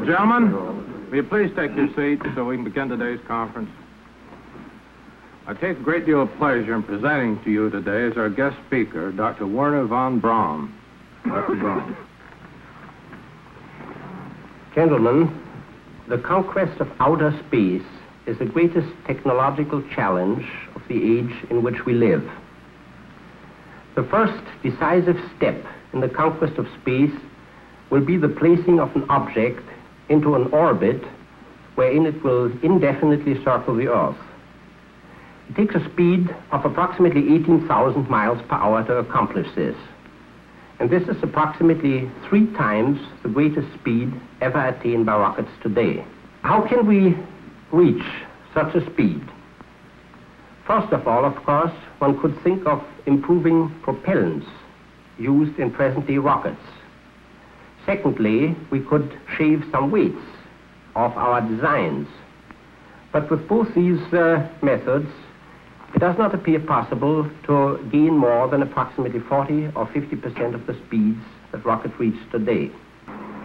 Gentlemen, will you please take your seats so we can begin today's conference? I take a great deal of pleasure in presenting to you today as our guest speaker, Dr. Werner von Braun. Dr. Braun. Gentlemen, the conquest of outer space is the greatest technological challenge of the age in which we live. The first decisive step in the conquest of space will be the placing of an object into an orbit wherein it will indefinitely circle the Earth. It takes a speed of approximately 18,000 miles per hour to accomplish this. And this is approximately 3 times the greatest speed ever attained by rockets today. How can we reach such a speed? First of all, of course, one could think of improving propellants used in present-day rockets. Secondly, we could shave some weights off our designs. But with both these methods, it does not appear possible to gain more than approximately 40 or 50% of the speeds that rockets reach today.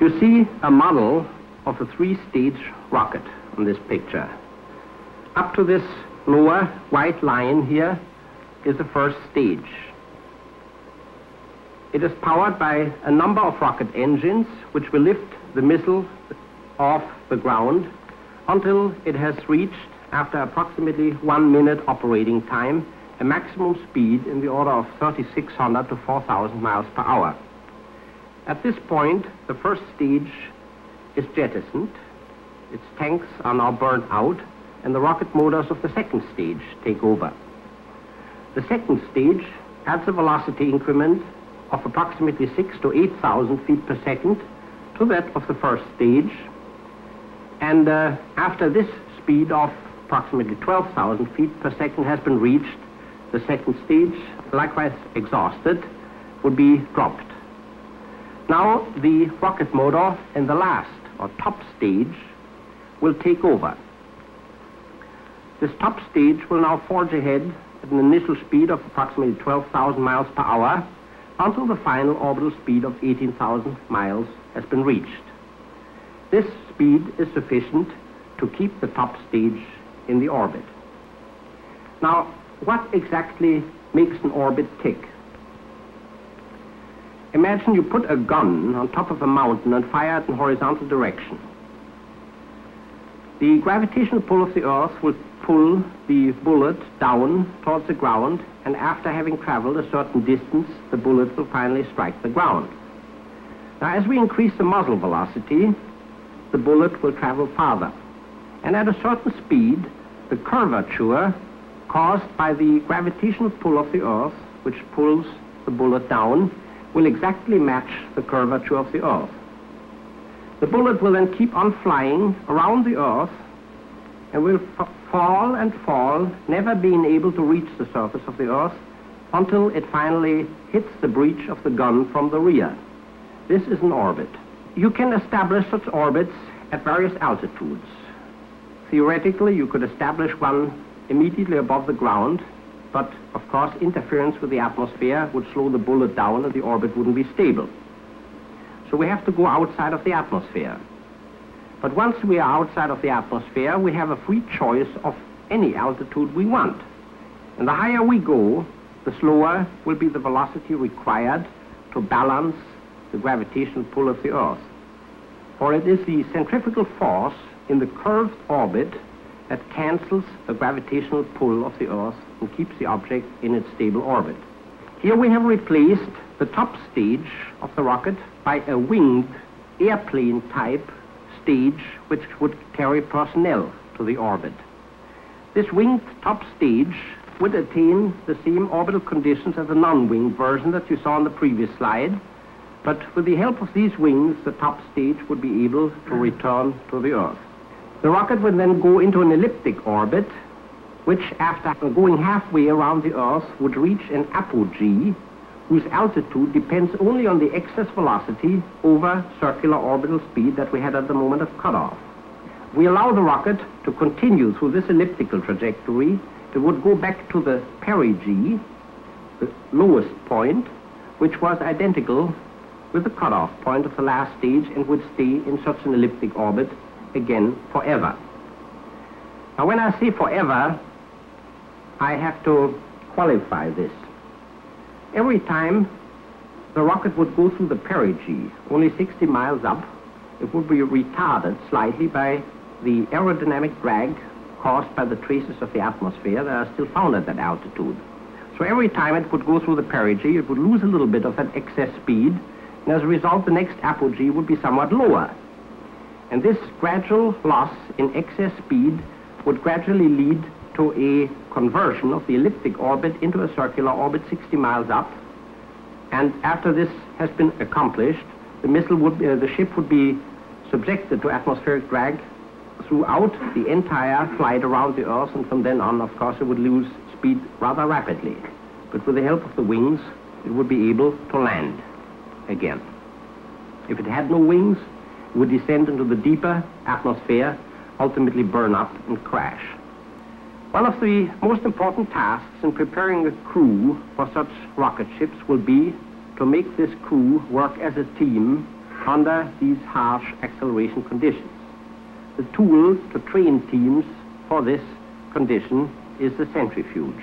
You see a model of a 3-stage rocket on this picture. Up to this lower white line here is the first stage. It is powered by a number of rocket engines which will lift the missile off the ground until it has reached, after approximately 1 minute operating time, a maximum speed in the order of 3,600 to 4,000 miles per hour. At this point, the first stage is jettisoned, its tanks are now burned out, and the rocket motors of the second stage take over. The second stage adds a velocity increment of approximately 6,000 to 8,000 feet per second to that of the first stage, and after this speed of approximately 12,000 feet per second has been reached, the second stage, likewise exhausted, would be dropped. Now the rocket motor in the last or top stage will take over. This top stage will now forge ahead at an initial speed of approximately 12,000 miles per hour until the final orbital speed of 18,000 miles has been reached. This speed is sufficient to keep the top stage in the orbit. Now, what exactly makes an orbit tick? Imagine you put a gun on top of a mountain and fire it in horizontal direction. The gravitational pull of the Earth will pull the bullet down towards the ground, and after having traveled a certain distance, the bullet will finally strike the ground. Now, as we increase the muzzle velocity, the bullet will travel farther. And at a certain speed, the curvature caused by the gravitational pull of the Earth, which pulls the bullet down, will exactly match the curvature of the Earth. The bullet will then keep on flying around the Earth and will fall and fall, never being able to reach the surface of the Earth until it finally hits the breech of the gun from the rear. This is an orbit. You can establish such orbits at various altitudes. Theoretically, you could establish one immediately above the ground, but of course interference with the atmosphere would slow the bullet down and the orbit wouldn't be stable. So we have to go outside of the atmosphere. But once we are outside of the atmosphere, we have a free choice of any altitude we want. And the higher we go, the slower will be the velocity required to balance the gravitational pull of the Earth. For it is the centrifugal force in the curved orbit that cancels the gravitational pull of the Earth and keeps the object in its stable orbit. Here we have replaced the top stage of the rocket by a winged airplane type stage which would carry personnel to the orbit. This winged top stage would attain the same orbital conditions as the non-winged version that you saw on the previous slide, but with the help of these wings, the top stage would be able to return to the Earth. The rocket would then go into an elliptic orbit, which after going halfway around the Earth would reach an apogee, whose altitude depends only on the excess velocity over circular orbital speed that we had at the moment of cutoff. We allow the rocket to continue through this elliptical trajectory. It would go back to the perigee, the lowest point, which was identical with the cutoff point of the last stage and would stay in such an elliptic orbit again forever. Now, when I say forever, I have to qualify this. Every time the rocket would go through the perigee, only 60 miles up, it would be retarded slightly by the aerodynamic drag caused by the traces of the atmosphere that are still found at that altitude. So every time it would go through the perigee, it would lose a little bit of that excess speed, and as a result, the next apogee would be somewhat lower. And this gradual loss in excess speed would gradually lead to a conversion of the elliptic orbit into a circular orbit 60 miles up. And after this has been accomplished, the ship would be subjected to atmospheric drag throughout the entire flight around the Earth, and from then on, of course, it would lose speed rather rapidly. But with the help of the wings, it would be able to land again. If it had no wings, it would descend into the deeper atmosphere, ultimately burn up and crash. One of the most important tasks in preparing a crew for such rocket ships will be to make this crew work as a team under these harsh acceleration conditions. The tool to train teams for this condition is the centrifuge.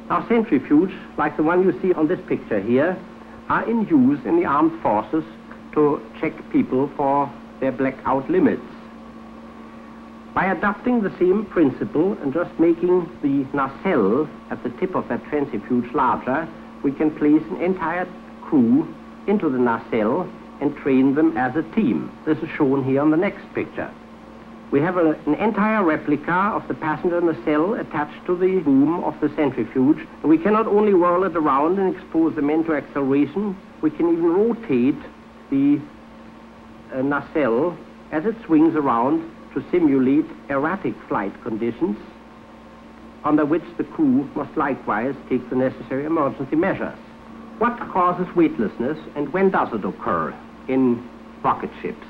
Now, centrifuge, like the one you see on this picture here, are in use in the armed forces to check people for their blackout limits. By adopting the same principle and just making the nacelle at the tip of that centrifuge larger, we can place an entire crew into the nacelle and train them as a team. This is shown here on the next picture. We have an entire replica of the passenger nacelle attached to the boom of the centrifuge. We can not only whirl it around and expose the men to acceleration, we can even rotate the nacelle as it swings around to simulate erratic flight conditions under which the crew must likewise take the necessary emergency measures. What causes weightlessness and when does it occur in rocket ships?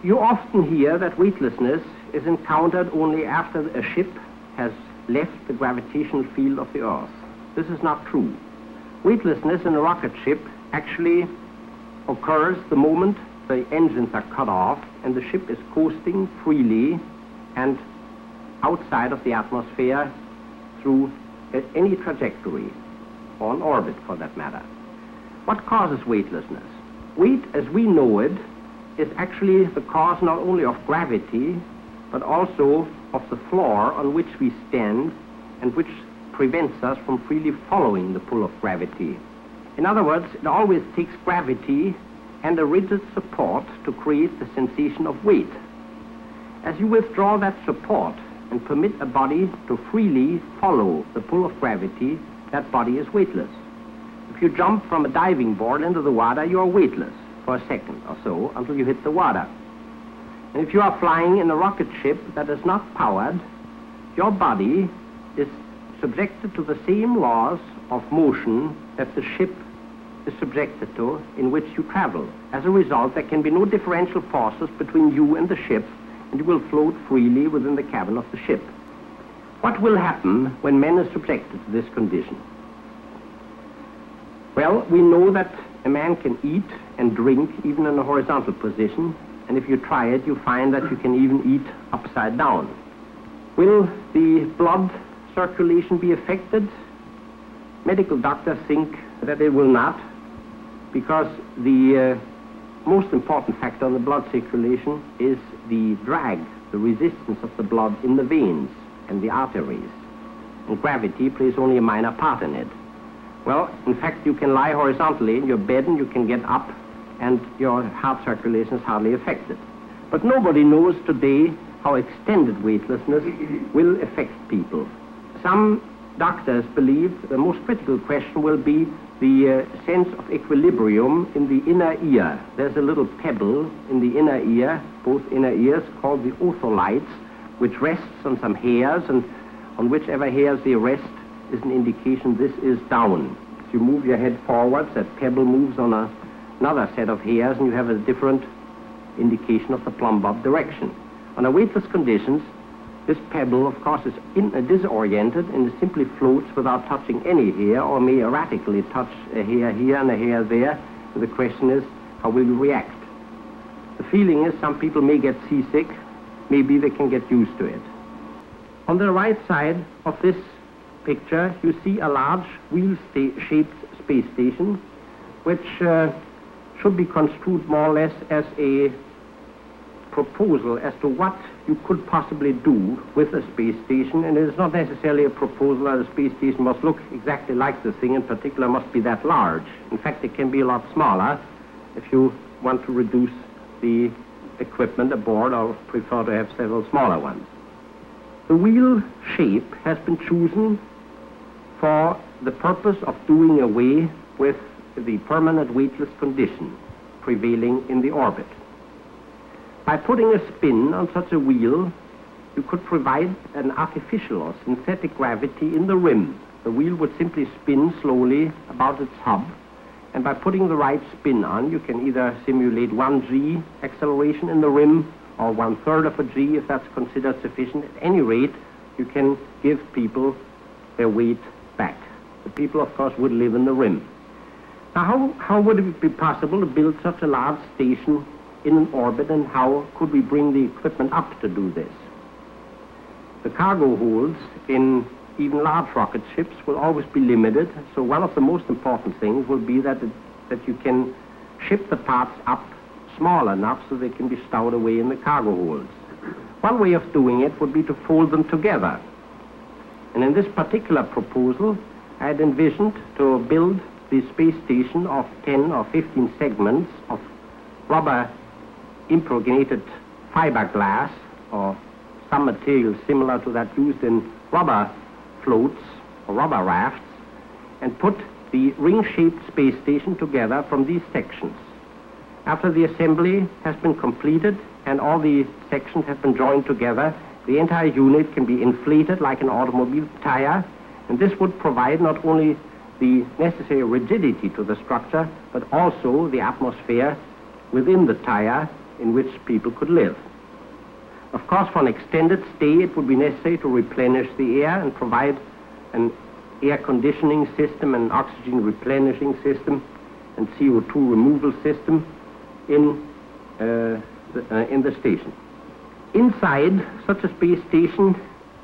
You often hear that weightlessness is encountered only after a ship has left the gravitational field of the Earth. This is not true. Weightlessness in a rocket ship actually occurs the moment the engines are cut off and the ship is coasting freely and outside of the atmosphere through any trajectory, or an orbit for that matter. What causes weightlessness? Weight, as we know it, is actually the cause not only of gravity, but also of the floor on which we stand and which prevents us from freely following the pull of gravity. In other words, it always takes gravity and a rigid support to create the sensation of weight. As you withdraw that support and permit a body to freely follow the pull of gravity, that body is weightless. If you jump from a diving board into the water, you are weightless for a second or so until you hit the water. And if you are flying in a rocket ship that is not powered, your body is subjected to the same laws of motion that the ship is subjected to in which you travel. As a result, there can be no differential forces between you and the ship, and you will float freely within the cabin of the ship. What will happen when man is subjected to this condition? Well, we know that a man can eat and drink even in a horizontal position, and if you try it, you find that you can even eat upside down. Will the blood circulation be affected? Medical doctors think that it will not, because the most important factor in the blood circulation is the drag, the resistance of the blood in the veins and the arteries. And gravity plays only a minor part in it. Well, in fact, you can lie horizontally in your bed and you can get up and your heart circulation is hardly affected. But nobody knows today how extended weightlessness will affect people. Some doctors believe the most critical question will be the sense of equilibrium in the inner ear. There's a little pebble in the inner ear, both inner ears, called the otholites, which rests on some hairs, and on whichever hairs they rest is an indication this is down. If you move your head forwards, that pebble moves on another set of hairs, and you have a different indication of the plumb bob direction. Under weightless conditions, This pebble, of course, is disoriented and it simply floats without touching any hair, or may erratically touch a hair here and a hair there. And the question is, how will you react? The feeling is some people may get seasick, maybe they can get used to it. On the right side of this picture, you see a large wheel-shaped space station, which should be construed more or less as a proposal as to what you could possibly do with a space station, and it is not necessarily a proposal that a space station must look exactly like the thing in particular, must be that large. In fact, it can be a lot smaller if you want to reduce the equipment aboard or prefer to have several smaller ones. The wheel shape has been chosen for the purpose of doing away with the permanent weightless condition prevailing in the orbit. By putting a spin on such a wheel, you could provide an artificial or synthetic gravity in the rim. The wheel would simply spin slowly about its hub, and by putting the right spin on, you can either simulate 1g acceleration in the rim or 1/3 of a g if that's considered sufficient. At any rate, you can give people their weight back. The people, of course, would live in the rim. Now, how would it be possible to build such a large station in an orbit, and how could we bring the equipment up to do this? The cargo holds in even large rocket ships will always be limited, so one of the most important things will be that you can ship the parts up small enough so they can be stowed away in the cargo holds. One way of doing it would be to fold them together. And in this particular proposal, I had envisioned to build the space station of 10 or 15 segments of rubber impregnated fiberglass or some material similar to that used in rubber floats or rubber rafts, and put the ring-shaped space station together from these sections. After the assembly has been completed and all the sections have been joined together, the entire unit can be inflated like an automobile tire, and this would provide not only the necessary rigidity to the structure, but also the atmosphere within the tire in which people could live. Of course, for an extended stay, it would be necessary to replenish the air and provide an air conditioning system, an oxygen replenishing system, and CO2 removal system in the station. Inside, such a space station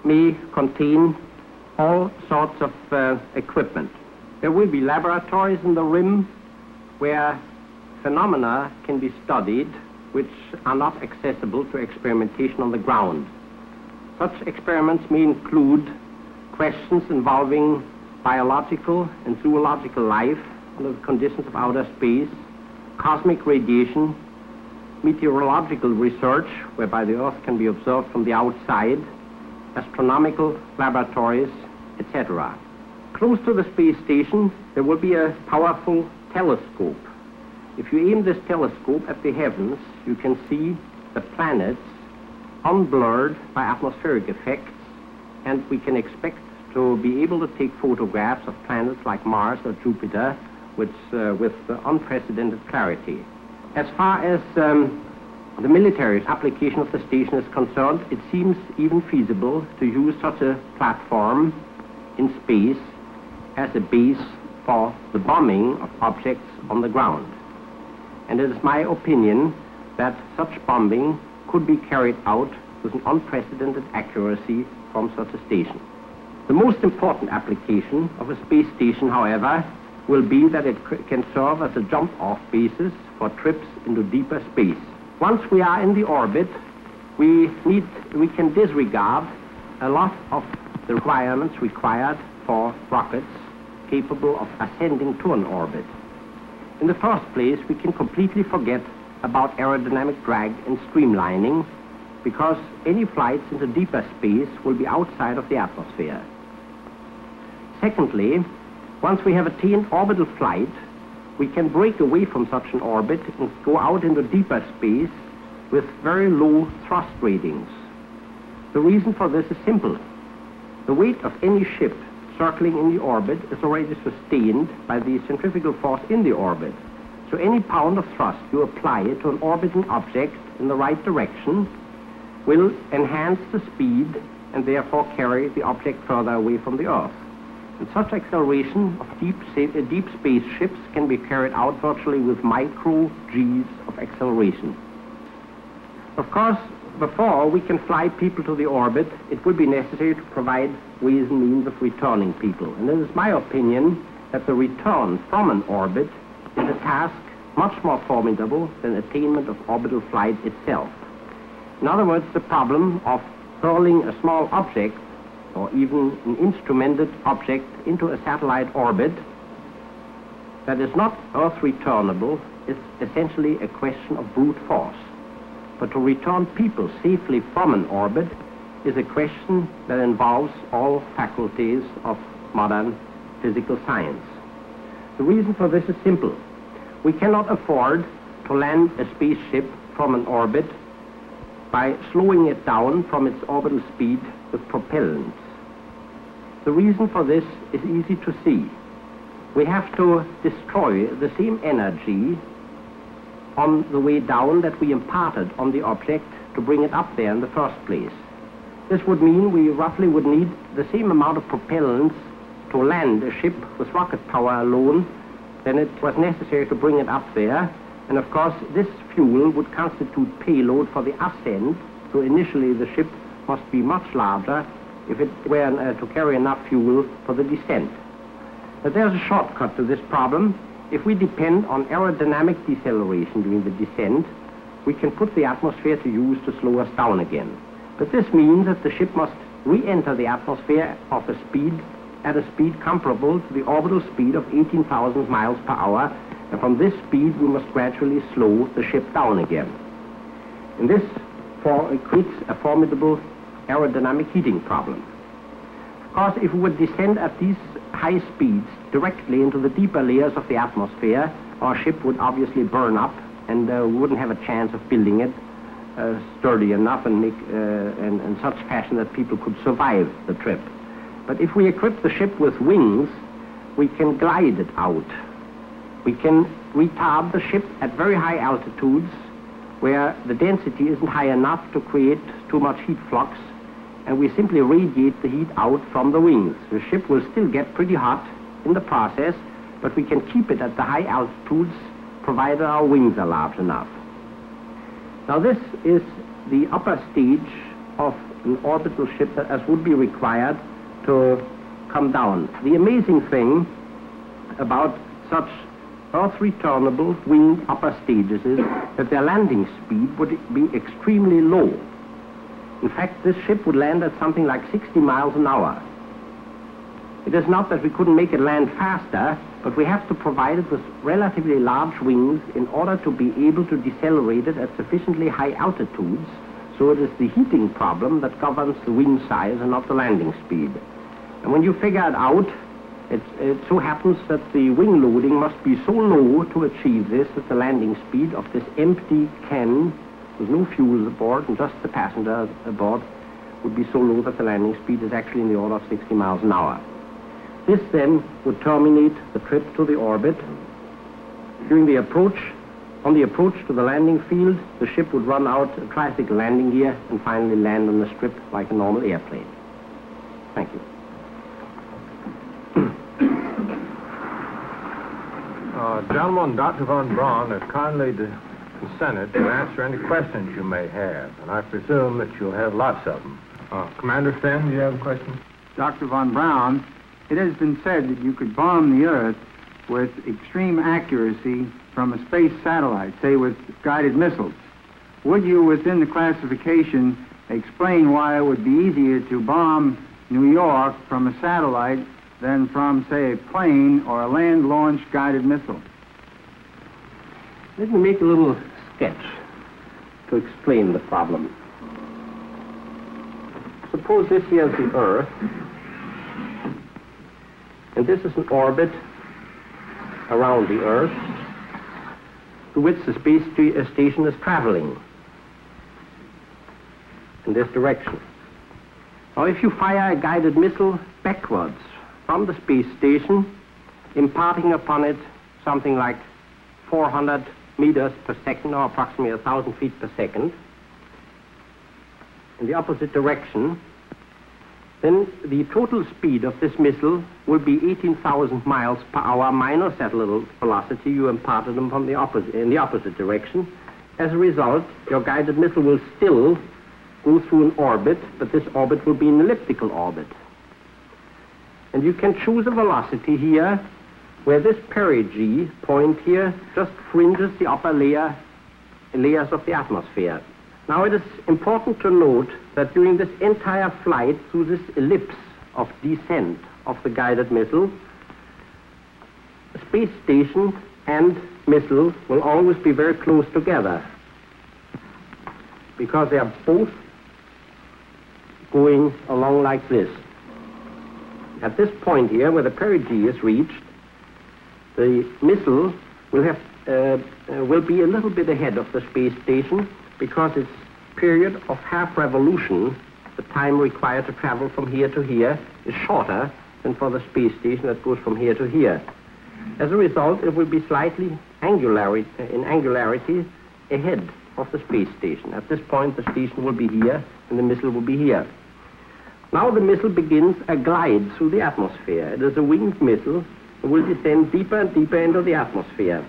may contain all sorts of equipment. There will be laboratories in the rim where phenomena can be studied which are not accessible to experimentation on the ground. Such experiments may include questions involving biological and zoological life under the conditions of outer space, cosmic radiation, meteorological research, whereby the Earth can be observed from the outside, astronomical laboratories, etc. Close to the space station, there will be a powerful telescope. If you aim this telescope at the heavens, you can see the planets unblurred by atmospheric effects, and we can expect to be able to take photographs of planets like Mars or Jupiter with unprecedented clarity. As far as the military application of the station is concerned, it seems even feasible to use such a platform in space as a base for the bombing of objects on the ground. And it is my opinion that such bombing could be carried out with an unprecedented accuracy from such a station. The most important application of a space station, however, will be that it can serve as a jump-off basis for trips into deeper space. Once we are in the orbit, we can disregard a lot of the requirements required for rockets capable of ascending to an orbit. In the first place, we can completely forget about aerodynamic drag and streamlining, because any flights into deeper space will be outside of the atmosphere. Secondly, once we have attained orbital flight, we can break away from such an orbit and go out into deeper space with very low thrust ratings. The reason for this is simple. The weight of any ship circling in the orbit is already sustained by the centrifugal force in the orbit. So any pound of thrust you apply to an orbiting object in the right direction will enhance the speed and therefore carry the object further away from the Earth. And such acceleration of deep spaceships can be carried out virtually with micro G's of acceleration. Of course, before we can fly people to the orbit, it would be necessary to provide ways and means of returning people. And it is my opinion that the return from an orbit is a task much more formidable than attainment of orbital flight itself. In other words, the problem of hurling a small object or even an instrumented object into a satellite orbit that is not Earth returnable is essentially a question of brute force. But to return people safely from an orbit is a question that involves all faculties of modern physical science. The reason for this is simple. We cannot afford to land a spaceship from an orbit by slowing it down from its orbital speed with propellants. The reason for this is easy to see. We have to destroy the same energy on the way down that we imparted on the object to bring it up there in the first place. This would mean we roughly would need the same amount of propellants to land a ship with rocket power alone than it was necessary to bring it up there. And of course, this fuel would constitute payload for the ascent, so initially the ship must be much larger if it were to carry enough fuel for the descent. But there's a shortcut to this problem. If we depend on aerodynamic deceleration during the descent, we can put the atmosphere to use to slow us down again. But this means that the ship must re-enter the atmosphere at a speed comparable to the orbital speed of 18,000 miles per hour, and from this speed we must gradually slow the ship down again. And this creates a formidable aerodynamic heating problem. Of course, if we would descend at these high speeds directly into the deeper layers of the atmosphere, our ship would obviously burn up, and we wouldn't have a chance of building it sturdy enough and in such fashion that people could survive the trip. But if we equip the ship with wings, we can glide it out. We can retard the ship at very high altitudes where the density isn't high enough to create too much heat flux, and we simply radiate the heat out from the wings. The ship will still get pretty hot in the process, but we can keep it at the high altitudes provided our wings are large enough. Now this is the upper stage of an orbital ship as would be required to come down. The amazing thing about such Earth-returnable winged upper stages is that their landing speed would be extremely low. In fact, this ship would land at something like 60 miles an hour. It is not that we couldn't make it land faster, but we have to provide it with relatively large wings in order to be able to decelerate it at sufficiently high altitudes, so it is the heating problem that governs the wing size and not the landing speed. And when you figure it out, it so happens that the wing loading must be so low to achieve this that the landing speed of this empty can, with no fuels aboard and just the passenger aboard, would be so low that the landing speed is actually in the order of 60 miles an hour. This then would terminate the trip to the orbit. On the approach to the landing field, the ship would run out a tricycle landing gear and finally land on the strip like a normal airplane. Thank you. Gentlemen, Dr. von Braun has kindly consented to answer any questions you may have, and I presume that you'll have lots of them. Commander Finn, do you have a question? Dr. von Braun, it has been said that you could bomb the Earth with extreme accuracy from a space satellite, say with guided missiles. Would you, within the classification, explain why it would be easier to bomb New York from a satellite than from, say, a plane or a land-launched guided missile? Let me make a little sketch to explain the problem. Suppose this here is the Earth, and this is an orbit around the Earth to which the space station is traveling in this direction. Now, if you fire a guided missile backwards from the space station, imparting upon it something like 400 meters per second, or approximately 1,000 feet per second, in the opposite direction, then the total speed of this missile will be 18,000 miles per hour minus that little velocity you imparted them from in the opposite direction. As a result, your guided missile will still go through an orbit, but this orbit will be an elliptical orbit. And you can choose a velocity here where this perigee point here just fringes the upper layers of the atmosphere. Now it is important to note that during this entire flight through this ellipse of descent of the guided missile, the space station and missile will always be very close together because they are both going along like this. At this point here, where the perigee is reached, the missile will be a little bit ahead of the space station because its period of half revolution, the time required to travel from here to here, is shorter than for the space station that goes from here to here. As a result, it will be slightly in angularity ahead of the space station. At this point, the station will be here and the missile will be here. Now the missile begins a glide through the atmosphere. It is a winged missile. It will descend deeper and deeper into the atmosphere.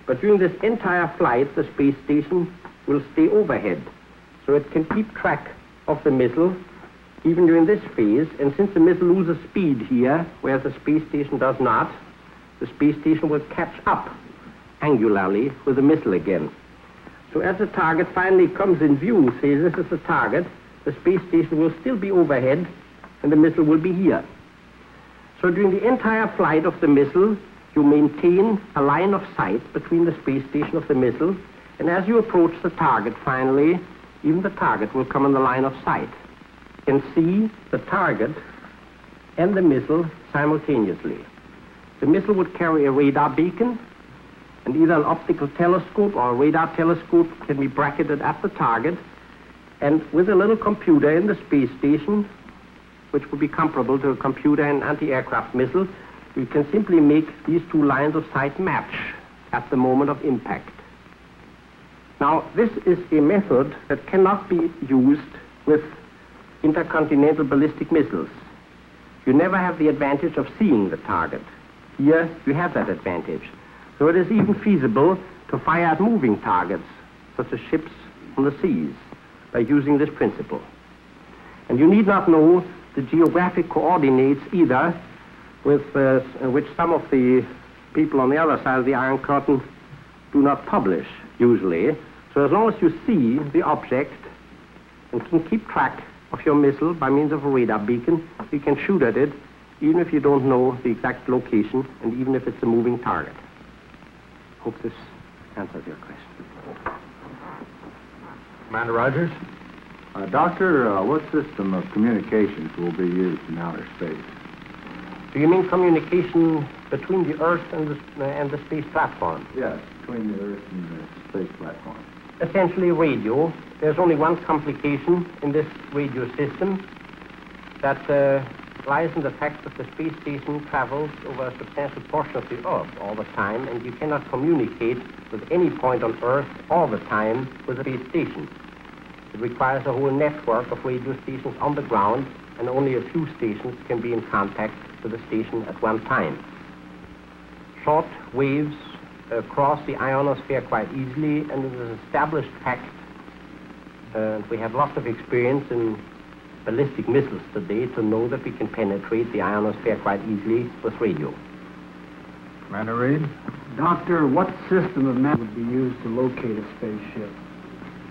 But during this entire flight, the space station will stay overhead. So it can keep track of the missile even during this phase. And since the missile loses speed here, whereas the space station does not, the space station will catch up angularly with the missile again. So as the target finally comes in view, say this is the target, the space station will still be overhead and the missile will be here. So during the entire flight of the missile, you maintain a line of sight between the space station of the missile, and as you approach the target finally, even the target will come in the line of sight. You can see the target and the missile simultaneously. The missile would carry a radar beacon, and either an optical telescope or a radar telescope can be bracketed at the target, and with a little computer in the space station, which would be comparable to a computer in an anti-aircraft missile, we can simply make these two lines of sight match at the moment of impact. Now, this is a method that cannot be used with intercontinental ballistic missiles. You never have the advantage of seeing the target. Here, you have that advantage. So it is even feasible to fire at moving targets, such as ships on the seas, by using this principle. And you need not know the geographic coordinates either, with which some of the people on the other side of the Iron Curtain do not publish, usually. So as long as you see the object and can keep track of your missile by means of a radar beacon, you can shoot at it, even if you don't know the exact location, and even if it's a moving target. Hope this answers your question. Commander Rogers? Doctor, what system of communications will be used in outer space? Do you mean communication between the Earth and the space platform? Yes, between the Earth and the space platform. Essentially radio. There's only one complication in this radio system that lies in the fact that the space station travels over a substantial portion of the Earth all the time, and you cannot communicate with any point on Earth all the time with the space station. It requires a whole network of radio stations on the ground, and only a few stations can be in contact with the station at one time. Short waves cross the ionosphere quite easily, and it is an established fact. We have lots of experience in ballistic missiles today to know that we can penetrate the ionosphere quite easily with radio. Commander Reed? Doctor, what system of map would be used to locate a spaceship?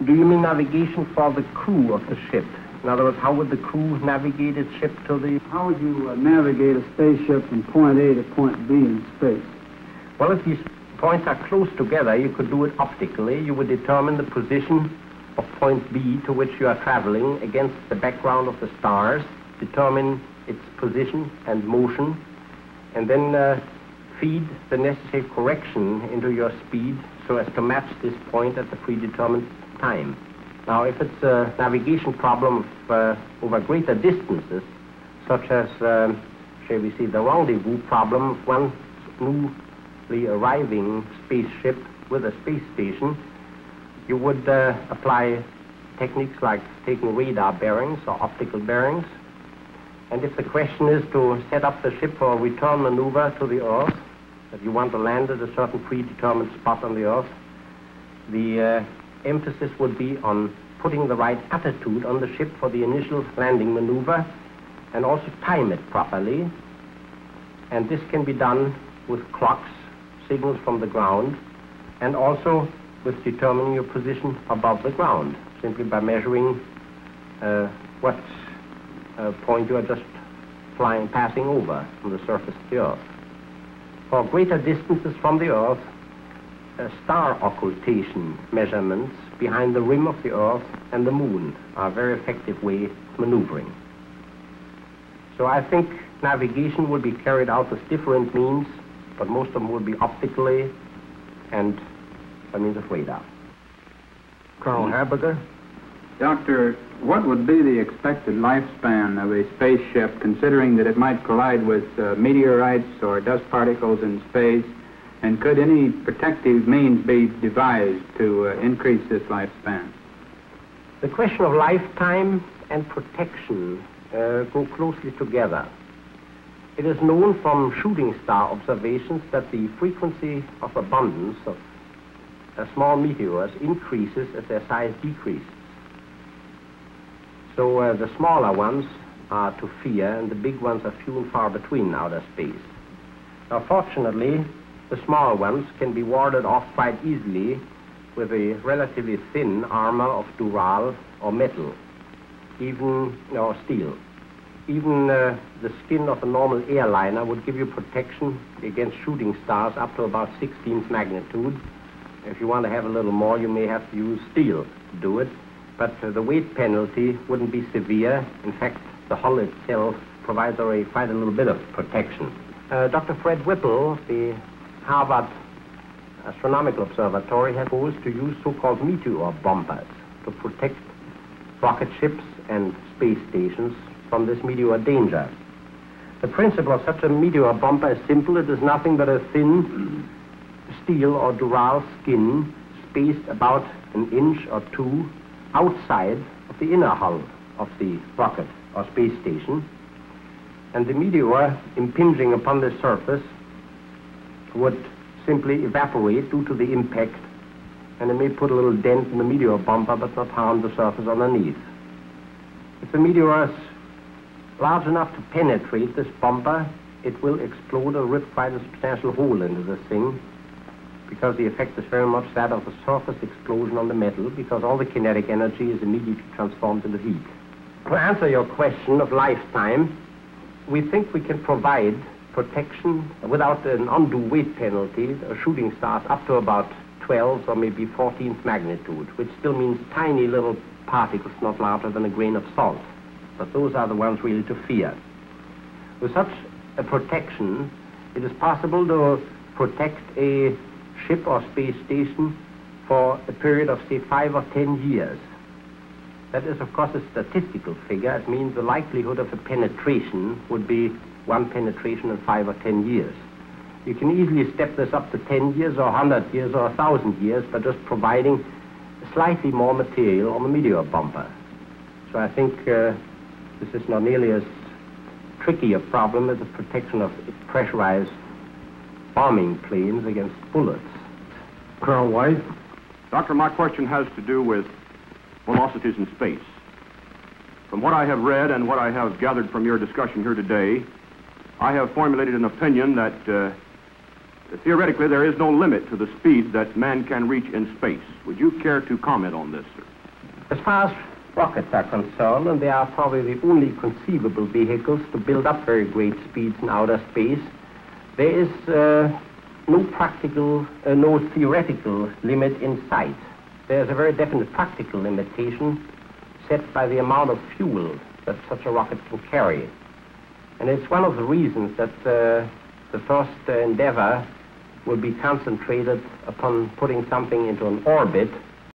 Do you mean navigation for the crew of the ship? In other words, how would the crew navigate its ship to the... How would you navigate a spaceship from point A to point B in space? Well, if these points are close together, you could do it optically. You would determine the position of point B to which you are traveling against the background of the stars, determine its position and motion, and then feed the necessary correction into your speed so as to match this point at the predetermined time. Now, if it's a navigation problem over greater distances, such as, shall we say, the rendezvous problem of one newly arriving spaceship with a space station, you would apply techniques like taking radar bearings or optical bearings. And if the question is to set up the ship for a return maneuver to the Earth, that you want to land at a certain predetermined spot on the Earth, the emphasis would be on putting the right attitude on the ship for the initial landing maneuver and also time it properly. And this can be done with clocks, signals from the ground, and also with determining your position above the ground, simply by measuring what point you are just passing over on the surface of the Earth. For greater distances from the Earth, star occultation measurements behind the rim of the Earth and the Moon are a very effective way of maneuvering. So I think navigation will be carried out with different means, but most of them will be optically and by means of radar. Colonel Haberger? Doctor, what would be the expected lifespan of a spaceship, considering that it might collide with meteorites or dust particles in space? And could any protective means be devised to increase this lifespan? The question of lifetime and protection go closely together. It is known from shooting star observations that the frequency of abundance of small meteors increases as their size decreases. So the smaller ones are to fear, and the big ones are few and far between in outer space. Now, fortunately, the small ones can be warded off quite easily with a relatively thin armor of dural or metal, or steel. Even the skin of a normal airliner would give you protection against shooting stars up to about 16th magnitude. If you want to have a little more, you may have to use steel to do it. But the weight penalty wouldn't be severe. In fact, the hull itself provides already quite a little bit of protection. Dr. Fred Whipple, the Harvard Astronomical Observatory, has proposed to use so-called meteor bombers to protect rocket ships and space stations from this meteor danger. The principle of such a meteor bomber is simple. It is nothing but a thin steel or dural skin spaced about an inch or two outside of the inner hull of the rocket or space station. And the meteor impinging upon the surface would simply evaporate due to the impact, and it may put a little dent in the meteor bomber but not harm the surface underneath. If the meteor is large enough to penetrate this bomber, it will explode or rip quite a substantial hole into the thing, because the effect is very much that of a surface explosion on the metal, because all the kinetic energy is immediately transformed into heat. To answer your question of lifetime, we think we can provide protection without an undue weight penalty, shooting stars up to about 12th or maybe 14th magnitude, which still means tiny little particles not larger than a grain of salt. But those are the ones really to fear. With such a protection, it is possible to protect a ship or space station for a period of, say, 5 or 10 years. That is, of course, a statistical figure. It means the likelihood of a penetration would be one penetration in 5 or 10 years. You can easily step this up to 10 years or 100 years or 1,000 years by just providing slightly more material on the meteor bomber. So I think this is not nearly as tricky a problem as the protection of pressurized bombing planes against bullets. Colonel White? Doctor, my question has to do with velocities in space. From what I have read and what I have gathered from your discussion here today, I have formulated an opinion that theoretically there is no limit to the speed that man can reach in space. Would you care to comment on this, sir? As far as rockets are concerned, and they are probably the only conceivable vehicles to build up very great speeds in outer space, there is no practical, no theoretical limit in sight. There's a very definite practical limitation set by the amount of fuel that such a rocket can carry. And it's one of the reasons that the first endeavor will be concentrated upon putting something into an orbit